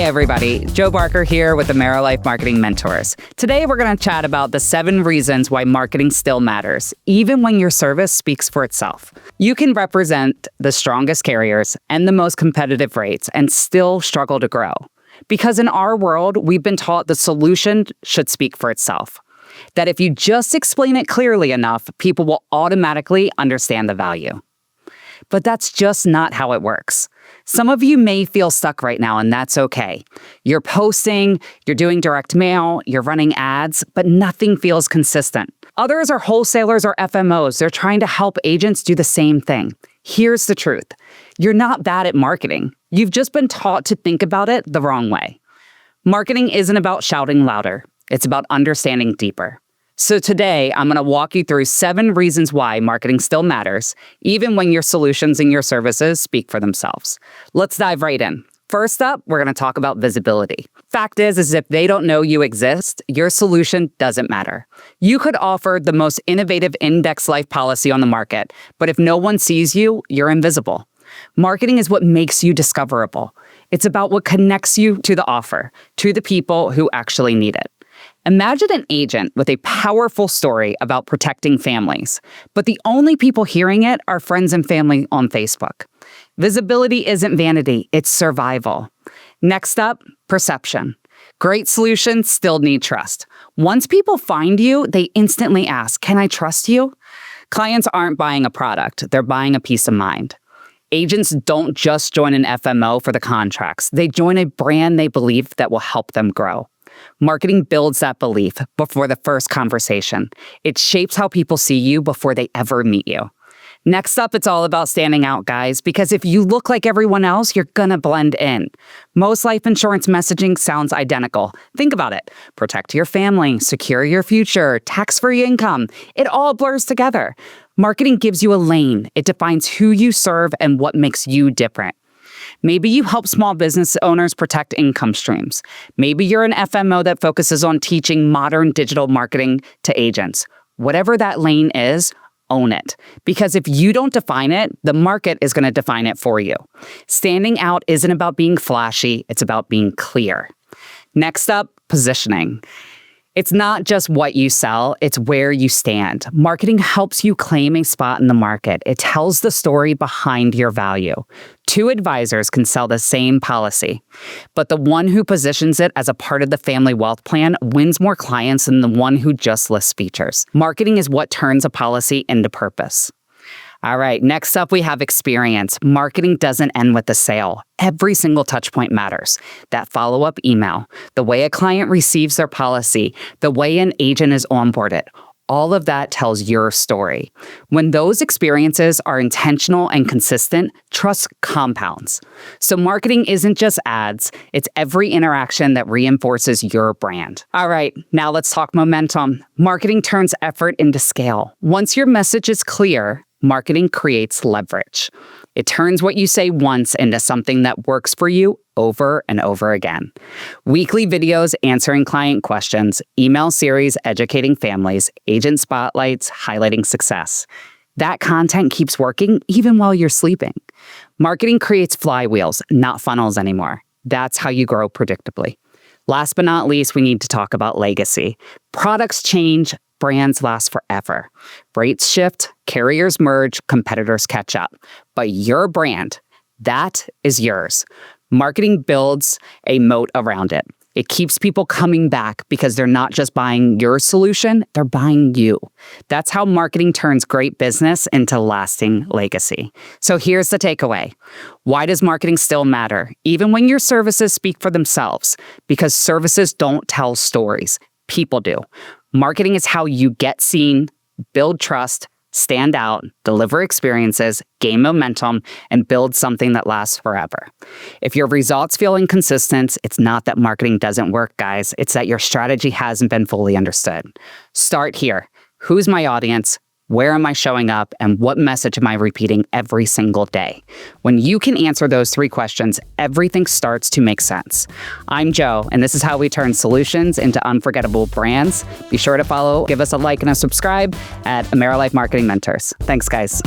everybody, Joe Barker here with the AmeriLife Marketing Mentors. Today we're going to chat about the 7 reasons why marketing still matters, even when your service speaks for itself. You can represent the strongest carriers and the most competitive rates and still struggle to grow. Because in our world, we've been taught the solution should speak for itself. That if you just explain it clearly enough, people will automatically understand the value. But that's just not how it works. Some of you may feel stuck right now, and that's okay. You're posting, you're doing direct mail, you're running ads, but nothing feels consistent. Others are wholesalers or FMOs. They're trying to help agents do the same thing. Here's the truth. You're not bad at marketing. You've just been taught to think about it the wrong way. Marketing isn't about shouting louder. It's about understanding deeper. So today, I'm going to walk you through 7 reasons why marketing still matters, even when your solutions and your services speak for themselves. Let's dive right in. First up, we're going to talk about visibility. Fact is if they don't know you exist, your solution doesn't matter. You could offer the most innovative index life policy on the market, but if no one sees you, you're invisible. Marketing is what makes you discoverable. It's about what connects you to the offer, to the people who actually need it. Imagine an agent with a powerful story about protecting families, but the only people hearing it are friends and family on Facebook. Visibility isn't vanity, it's survival. Next up, perception. Great solutions still need trust. Once people find you, they instantly ask, "Can I trust you?" Clients aren't buying a product, they're buying a peace of mind. Agents don't just join an FMO for the contracts. They join a brand they believe that will help them grow. Marketing builds that belief before the first conversation. It shapes how people see you before they ever meet you. Next up, it's all about standing out, guys, because if you look like everyone else, you're gonna blend in. Most life insurance messaging sounds identical. Think about it. Protect your family, secure your future, tax-free income. It all blurs together. Marketing gives you a lane. It defines who you serve and what makes you different. Maybe you help small business owners protect income streams. Maybe you're an FMO that focuses on teaching modern digital marketing to agents. Whatever that lane is, own it. Because if you don't define it, the market is going to define it for you. Standing out isn't about being flashy, it's about being clear. Next up, positioning. It's not just what you sell, it's where you stand. Marketing helps you claim a spot in the market. It tells the story behind your value. 2 advisors can sell the same policy, but the one who positions it as a part of the family wealth plan wins more clients than the one who just lists features. Marketing is what turns a policy into purpose. All right, next up we have experience. Marketing doesn't end with the sale. Every single touch point matters. That follow-up email, the way a client receives their policy, the way an agent is onboarded, all of that tells your story. When those experiences are intentional and consistent, trust compounds. So marketing isn't just ads, it's every interaction that reinforces your brand. All right, now let's talk momentum. Marketing turns effort into scale. Once your message is clear, marketing creates leverage. It turns what you say once into something that works for you over and over again. Weekly videos answering client questions, email series educating families, agent spotlights highlighting success. That content keeps working even while you're sleeping. Marketing creates flywheels, not funnels anymore. That's how you grow predictably. Last but not least, we need to talk about legacy. Products change, brands last forever. Rates shift, carriers merge, competitors catch up. But your brand, that is yours. Marketing builds a moat around it. It keeps people coming back because they're not just buying your solution, they're buying you. That's how marketing turns great business into lasting legacy. So here's the takeaway. Why does marketing still matter, even when your services speak for themselves? Because services don't tell stories. People do. Marketing is how you get seen, build trust, stand out, deliver experiences, gain momentum, and build something that lasts forever. If your results feel inconsistent, it's not that marketing doesn't work, guys. It's that your strategy hasn't been fully understood. Start here. Who's my audience? Where am I showing up? And what message am I repeating every single day? When you can answer those 3 questions, everything starts to make sense. I'm Joe, and this is how we turn solutions into unforgettable brands. Be sure to follow, give us a like and a subscribe at AmeriLife Marketing Mentors. Thanks, guys.